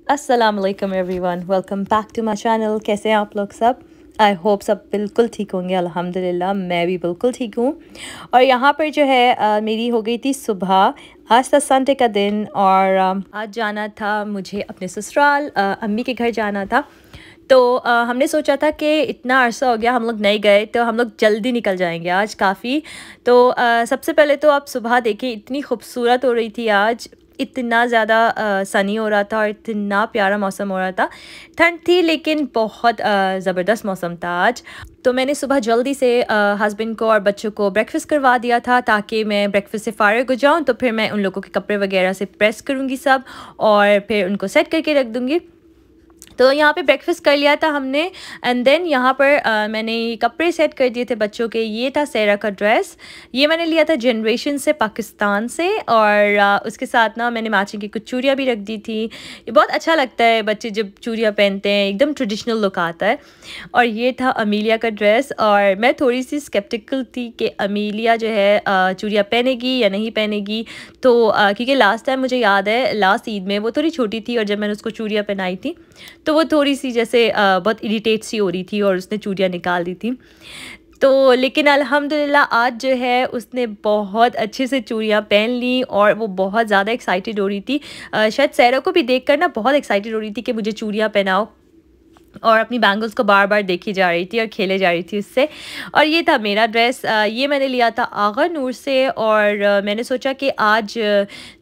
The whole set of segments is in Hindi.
अस्सलाम वालेकुम everyone, welcome back to my channel. कैसे हैं आप लोग सब? आई होप सब बिल्कुल ठीक होंगे। अल्हम्दुलिल्लाह मैं भी बिल्कुल ठीक हूँ। और यहाँ पर जो है मेरी हो गई थी सुबह। आज था संडे का दिन और आज जाना था मुझे अपने ससुराल, अम्मी के घर जाना था। तो हमने सोचा था कि इतना अरसा हो गया हम लोग नहीं गए, तो हम लोग जल्दी निकल जाएंगे आज काफ़ी। तो सबसे पहले तो आप सुबह देखिए, इतनी खूबसूरत हो रही थी आज। इतना ज़्यादा सनी हो रहा था और इतना प्यारा मौसम हो रहा था। ठंड थी लेकिन बहुत ज़बरदस्त मौसम था आज। तो मैंने सुबह जल्दी से हस्बैंड को और बच्चों को ब्रेकफास्ट करवा दिया था, ताकि मैं ब्रेकफास्ट से फ़ारिग हो जाऊँ। तो फिर मैं उन लोगों के कपड़े वगैरह से प्रेस करूँगी सब, और फिर उनको सेट करके रख दूँगी। तो यहाँ पे ब्रेकफास्ट कर लिया था हमने। एंड देन यहाँ पर मैंने कपड़े सेट कर दिए थे बच्चों के। ये था सेरा का ड्रेस, ये मैंने लिया था जनरेशन से, पाकिस्तान से। और उसके साथ ना मैंने मैचिंग की कुछ चूड़ियाँ भी रख दी थी। ये बहुत अच्छा लगता है बच्चे जब चूड़ियाँ पहनते हैं, एकदम ट्रेडिशनल लुक आता है। और ये था अमीलिया का ड्रेस, और मैं थोड़ी सी स्केप्टिकल थी कि अमीलिया जो है चूड़ियाँ पहनेगी या नहीं पहनेगी। तो क्योंकि लास्ट टाइम मुझे याद है, लास्ट ईद में वो थोड़ी छोटी थी, और जब मैंने उसको चूड़ियाँ पहनाई थी तो वो थोड़ी सी जैसे बहुत इरिटेट सी हो रही थी और उसने चूड़ियाँ निकाल दी थी। तो लेकिन अल्हम्दुलिल्लाह आज जो है उसने बहुत अच्छे से चूड़ियाँ पहन ली, और वो बहुत ज़्यादा एक्साइटेड हो रही थी। शायद सैरा को भी देखकर ना बहुत एक्साइटेड हो रही थी कि मुझे चूड़ियाँ पहनाओ, और अपनी बैंगल्स को बार बार देखी जा रही थी और खेले जा रही थी उससे। और ये था मेरा ड्रेस, ये मैंने लिया था आगा नूर से। और मैंने सोचा कि आज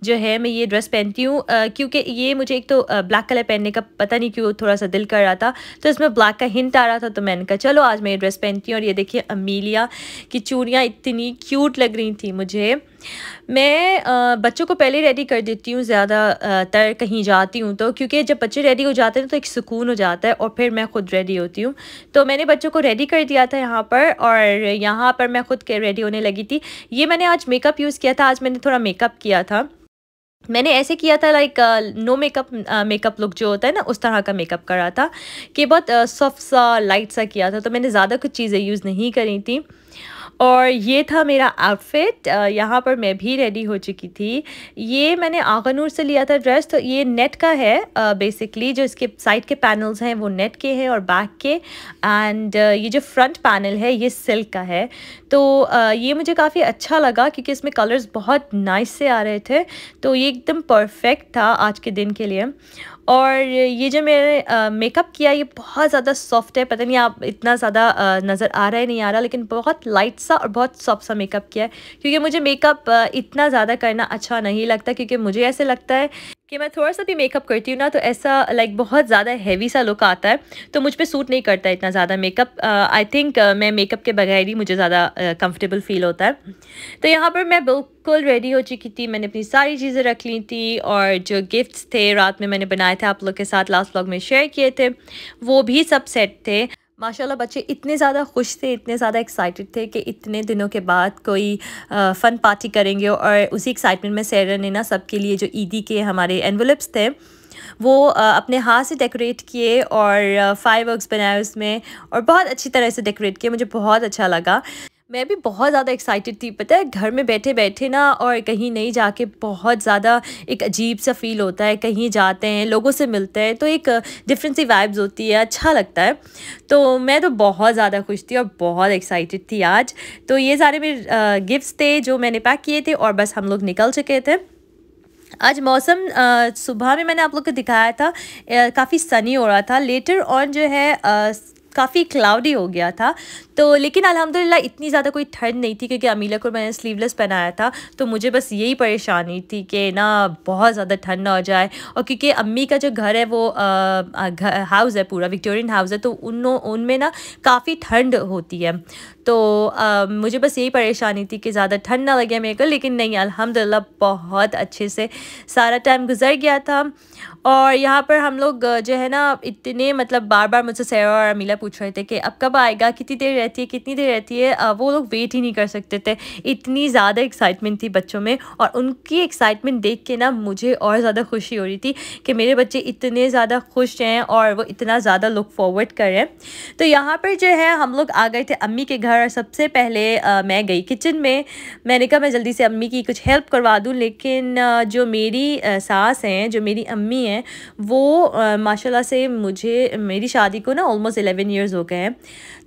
जो है मैं ये ड्रेस पहनती हूँ, क्योंकि ये मुझे एक तो ब्लैक कलर पहनने का पता नहीं क्यों थोड़ा सा दिल कर रहा था, तो इसमें ब्लैक का हिंट आ रहा था। तो मैंने कहा चलो आज मैं ये ड्रेस पहनती हूँ। और ये देखिए अमीलिया की चूड़ियाँ इतनी क्यूट लग रही थी मुझे। मैं बच्चों को पहले रेडी कर देती हूँ ज़्यादातर कहीं जाती हूँ तो, क्योंकि जब बच्चे रेडी हो जाते हैं तो एक सुकून हो जाता है, और फिर मैं खुद रेडी होती हूँ। तो मैंने बच्चों को रेडी कर दिया था यहाँ पर, और यहाँ पर मैं खुद के रेडी होने लगी थी। ये मैंने आज मेकअप यूज़ किया था, आज मैंने थोड़ा मेकअप किया था। मैंने ऐसे किया था like no makeup makeup look जो होता है ना, उस तरह का मेकअप करा था कि बहुत सॉफ्ट सा लाइट सा किया था। तो मैंने ज़्यादा कुछ चीज़ें यूज़ नहीं करी थी। और ये था मेरा आउटफिट। यहाँ पर मैं भी रेडी हो चुकी थी। ये मैंने आगानूर से लिया था ड्रेस। तो ये नेट का है, बेसिकली जो इसके साइड के पैनल्स हैं वो नेट के हैं और बैक के। एंड ये जो फ्रंट पैनल है ये सिल्क का है। तो ये मुझे काफ़ी अच्छा लगा, क्योंकि इसमें कलर्स बहुत नाइस से आ रहे थे। तो ये एकदम परफेक्ट था आज के दिन के लिए। और ये जो मैंने मेकअप किया ये बहुत ज़्यादा सॉफ्ट है, पता नहीं आप इतना ज़्यादा नज़र आ रहा है नहीं आ रहा, लेकिन बहुत लाइट सा और बहुत सॉफ्ट सा मेकअप किया है। क्योंकि मुझे मेकअप इतना ज़्यादा करना अच्छा नहीं लगता, क्योंकि मुझे ऐसे लगता है कि मैं थोड़ा सा भी मेकअप करती हूँ ना तो ऐसा लाइक बहुत ज़्यादा हैवी सा लुक आता है, तो मुझ पे सूट नहीं करता इतना ज़्यादा मेकअप। आई थिंक मैं मेकअप के बगैर ही मुझे ज़्यादा कंफर्टेबल फील होता है। तो यहाँ पर मैं बिल्कुल रेडी हो चुकी थी, मैंने अपनी सारी चीज़ें रख ली थी, और जो गिफ्ट्स थे रात में मैंने बनाए थे आप लोग के साथ, लास्ट व्लॉग में शेयर किए थे, वो भी सब सेट थे। माशाल्लाह बच्चे इतने ज़्यादा खुश थे, इतने ज़्यादा एक्साइटेड थे कि इतने दिनों के बाद कोई फ़न पार्टी करेंगे। और उसी एक्साइटमेंट में सैरा ने ना सबके लिए जो ईदी के हमारे एनवलप्स थे वो अपने हाथ से डेकोरेट किए, और फायरवर्क्स बनाए उसमें, और बहुत अच्छी तरह से डेकोरेट किए। मुझे बहुत अच्छा लगा। मैं भी बहुत ज़्यादा एक्साइटेड थी, पता है घर में बैठे बैठे ना, और कहीं नहीं जाके बहुत ज़्यादा एक अजीब सा फील होता है। कहीं जाते हैं, लोगों से मिलते हैं, तो एक डिफरेंट सी वाइब्स होती है, अच्छा लगता है। तो मैं तो बहुत ज़्यादा खुश थी और बहुत एक्साइटेड थी आज। तो ये सारे मेरे गिफ्ट्स थे जो मैंने पैक किए थे, और बस हम लोग निकल चुके थे। आज मौसम सुबह में मैंने आप लोग को दिखाया था काफ़ी सनी हो रहा था। लेटर ऑन जो है काफ़ी क्लाउडी हो गया था। तो लेकिन अल्हम्दुलिल्लाह इतनी ज़्यादा कोई ठंड नहीं थी, क्योंकि अमीला को मैंने स्लीवलेस पहनाया था। तो मुझे बस यही परेशानी थी कि ना बहुत ज़्यादा ठंड ना हो जाए। और क्योंकि अम्मी का जो घर है वो हाउस है, पूरा विक्टोरियन हाउस है, तो उनमें ना काफ़ी ठंड होती है। तो मुझे बस यही परेशानी थी कि ज़्यादा ठंड ना लगे मेरे को। लेकिन नहीं, अल्हम्दुलिल्लाह बहुत अच्छे से सारा टाइम गुजर गया था। और यहाँ पर हम लोग जो है ना इतने मतलब बार बार मुझसे सैरा और अमीला पूछ रहे थे कि अब कब आएगा, कितनी देर रहती है, कितनी देर रहती है। वो लोग वेट ही नहीं कर सकते थे, इतनी ज़्यादा एक्साइटमेंट थी बच्चों में। और उनकी एक्साइटमेंट देख के ना मुझे और ज़्यादा खुशी हो रही थी कि मेरे बच्चे इतने ज़्यादा खुश हैं और वो इतना ज़्यादा लुक फॉरवर्ड कर रहे हैं। तो यहाँ पर जो है हम लोग आ गए थे अम्मी के घर। सबसे पहले मैं गई किचन में। मैंने कहा मैं जल्दी से अम्मी की कुछ हेल्प करवा दूँ, लेकिन जो मेरी सास हैं, जो मेरी अम्मी हैं, वो माशाल्लाह से मुझे मेरी शादी को ना ऑलमोस्ट 11 ईयर्स हो गए हैं।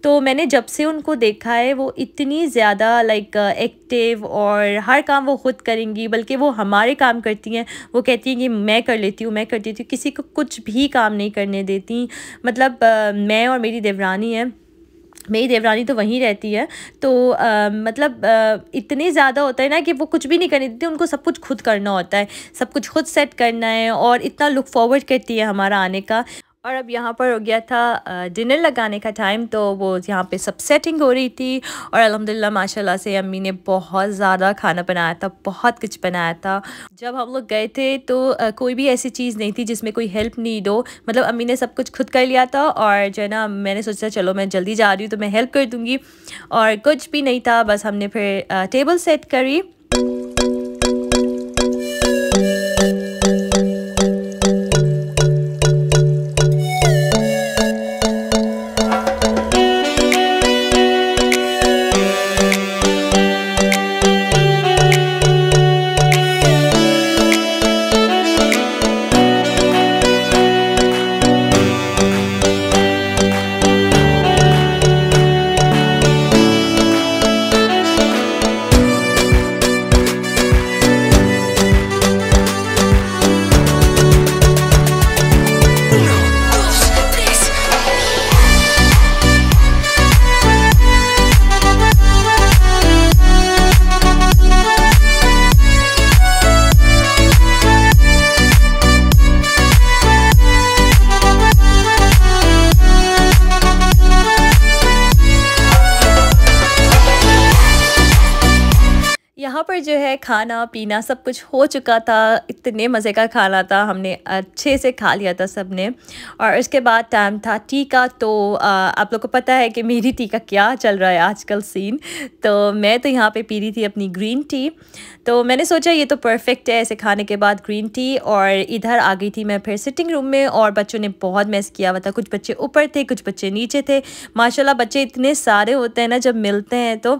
तो मैंने जब से उनको देखा है वो इतनी ज़्यादा लाइक एक्टिव और हर काम वो खुद करेंगी, बल्कि वो हमारे काम करती हैं। वो कहती हैं कि मैं कर लेती हूँ, मैं कर देती हूँ, किसी को कुछ भी काम नहीं करने देती। मतलब मैं और मेरी देवरानी है, मेरी देवरानी तो वहीं रहती है। तो मतलब इतने ज़्यादा होता है ना कि वो कुछ भी नहीं करने देती, उनको सब कुछ खुद करना होता है, सब कुछ खुद सेट करना है और इतना लुक फॉरवर्ड करती है हमारा आने का। और अब यहाँ पर हो गया था डिनर लगाने का टाइम, तो वो यहाँ पे सब सेटिंग हो रही थी। और अल्हम्दुलिल्लाह माशाल्लाह से अम्मी ने बहुत ज़्यादा खाना बनाया था, बहुत कुछ बनाया था। जब हम लोग गए थे तो कोई भी ऐसी चीज़ नहीं थी जिसमें कोई हेल्प नीड हो। मतलब अम्मी ने सब कुछ खुद कर लिया था और जो है ना मैंने सोचा चलो मैं जल्दी जा रही हूँ तो मैं हेल्प कर दूँगी, और कुछ भी नहीं था। बस हमने फिर टेबल सेट करी। यहाँ पर जो है खाना पीना सब कुछ हो चुका था। इतने मज़े का खाना था, हमने अच्छे से खा लिया था सब ने। और उसके बाद टाइम था टी का। तो आप लोग को पता है कि मेरी टी का क्या चल रहा है आजकल सीन। तो मैं तो यहाँ पे पी रही थी अपनी ग्रीन टी। तो मैंने सोचा ये तो परफेक्ट है ऐसे खाने के बाद ग्रीन टी। और इधर आ गई थी मैं फिर सिटिंग रूम में, और बच्चों ने बहुत मैस किया हुआ था। कुछ बच्चे ऊपर थे, कुछ बच्चे नीचे थे। माशाल्लाह बच्चे इतने सारे होते हैं ना जब मिलते हैं तो,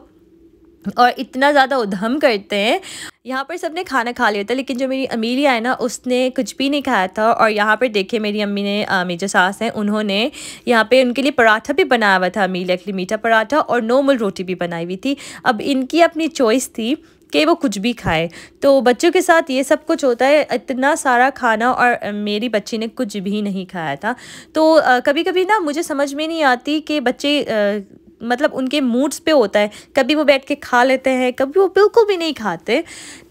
और इतना ज़्यादा उधम करते हैं। यहाँ पर सबने खाना खा लिया था, लेकिन जो मेरी अमीलिया है ना उसने कुछ भी नहीं खाया था। और यहाँ पर देखिए मेरी अम्मी ने, मेरी जो सास हैं, उन्होंने यहाँ पे उनके लिए पराठा भी बनाया हुआ था, अमीलिया के लिए मीठा पराठा, और नॉर्मल रोटी भी बनाई हुई थी। अब इनकी अपनी चॉइस थी कि वो कुछ भी खाए। तो बच्चों के साथ ये सब कुछ होता है, इतना सारा खाना, और मेरी बच्ची ने कुछ भी नहीं खाया था। तो कभी कभी ना मुझे समझ में नहीं आती कि बच्चे मतलब उनके मूड्स पे होता है, कभी वो बैठ के खा लेते हैं, कभी वो बिल्कुल भी नहीं खाते।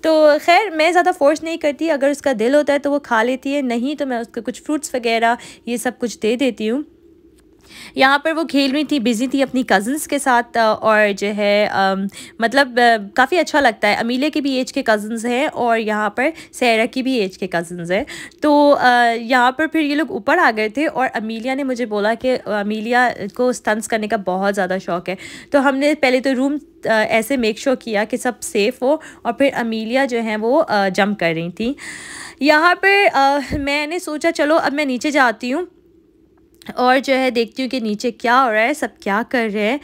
तो खैर मैं ज़्यादा फोर्स नहीं करती, अगर उसका दिल होता है तो वो खा लेती है, नहीं तो मैं उसको कुछ फ्रूट्स वगैरह ये सब कुछ दे देती हूँ। यहाँ पर वो खेल रही थी, बिज़ी थी अपनी कज़न्स के साथ। और जो है मतलब काफ़ी अच्छा लगता है। अमीलिया के भी एज के कज़न्स हैं और यहाँ पर सैरा की भी एज के कज़न्स हैं। तो यहाँ पर फिर ये लोग ऊपर आ गए थे, और अमीलिया ने मुझे बोला कि अमीलिया को स्टंट्स करने का बहुत ज़्यादा शौक़ है। तो हमने पहले तो रूम ऐसे मेक श्योर किया कि सब सेफ़ हो, और फिर अमीलिया जो है वो जंप कर रही थी। यहाँ पर मैंने सोचा चलो अब मैं नीचे जाती हूँ और जो है देखती हूँ कि नीचे क्या हो रहा है, सब क्या कर रहे हैं।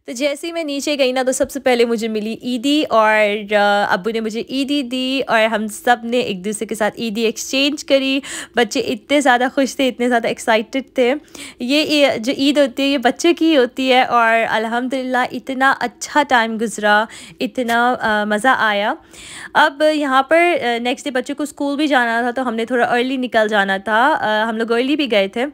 तो जैसे ही मैं नीचे गई ना तो सबसे पहले मुझे मिली ईदी, और अब्बू ने मुझे ईदी दी, और हम सब ने एक दूसरे के साथ ईदी एक्सचेंज करी। बच्चे इतने ज़्यादा खुश थे, इतने ज़्यादा एक्साइटेड थे। ये जो ईद होती है ये बच्चे की होती है, और अल्हम्दुलिल्लाह इतना अच्छा टाइम गुज़रा, इतना मज़ा आया। अब यहाँ पर नेक्स्ट डे बच्चों को स्कूल भी जाना था, तो हमने थोड़ा अर्ली निकल जाना था। हम लोग अर्ली भी गए थे।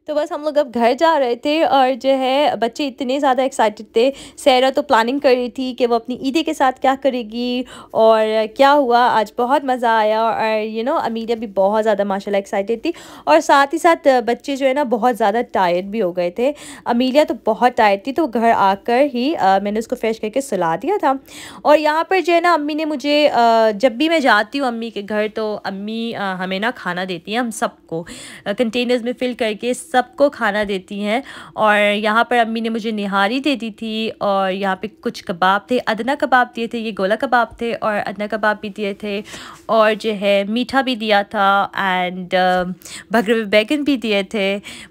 तो बस हम लोग अब घर जा रहे थे, और जो है बच्चे इतने ज़्यादा एक्साइटेड थे। सैरा तो प्लानिंग कर रही थी कि वो अपनी ईदी के साथ क्या करेगी, और क्या हुआ आज बहुत मज़ा आया। और अमीलिया भी बहुत ज़्यादा माशाल्लाह एक्साइटेड थी, और साथ ही साथ बच्चे जो है ना बहुत ज़्यादा टायर्ड भी हो गए थे। अमीलिया तो बहुत टायर्ड थी, तो घर आकर ही मैंने उसको फ्रेश करके सुला दिया था। और यहाँ पर जो है ना अम्मी ने मुझे जब भी मैं जाती हूँ अम्मी के घर, तो अम्मी हमें ना खाना देती हैं, हम सबको कंटेनर्स में फ़िल करके सबको खाना देती हैं। और यहाँ पर अम्मी ने मुझे निहारी दे दी थी और यहाँ पे कुछ कबाब थे, अदना कबाब दिए थे, ये गोला कबाब थे और अदना कबाब भी दिए थे और जो है मीठा भी दिया था एंड भगरे हुए बैगन भी दिए थे।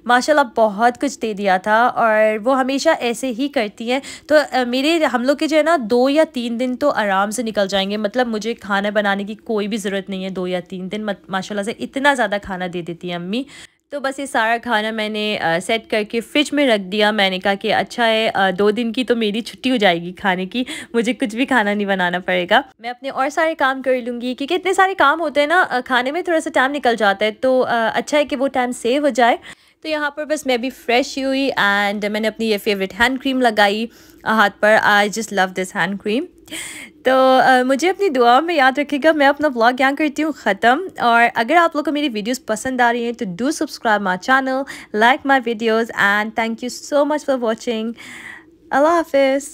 माशाल्लाह बहुत कुछ दे दिया था और वो हमेशा ऐसे ही करती हैं। तो हम लोग के जो है ना 2 या 3 दिन तो आराम से निकल जाएंगे, मतलब मुझे खाना बनाने की कोई भी ज़रूरत नहीं है 2 या 3 दिन। माशाल्लाह से इतना ज़्यादा खाना दे देती हैं अम्मी। तो बस ये सारा खाना मैंने सेट करके फ़्रिज में रख दिया। मैंने कहा कि अच्छा है 2 दिन की तो मेरी छुट्टी हो जाएगी खाने की, मुझे कुछ भी खाना नहीं बनाना पड़ेगा, मैं अपने और सारे काम कर लूँगी क्योंकि इतने सारे काम होते हैं ना, खाने में थोड़ा सा टाइम निकल जाता है। तो अच्छा है कि वो टाइम सेव हो जाए। तो यहाँ पर बस मैं भी फ्रेश हुई एंड मैंने अपनी ये फेवरेट हैंड क्रीम लगाई हाथ पर। I just love this hand cream. तो मुझे अपनी दुआ में याद रखिएगा। मैं अपना व्लॉग यहाँ करती हूँ ख़त्म। और अगर आप लोग को मेरी वीडियोस पसंद आ रही हैं तो do subscribe my channel, like my videos and thank you so much for watching. अल्लाह हाफिज़।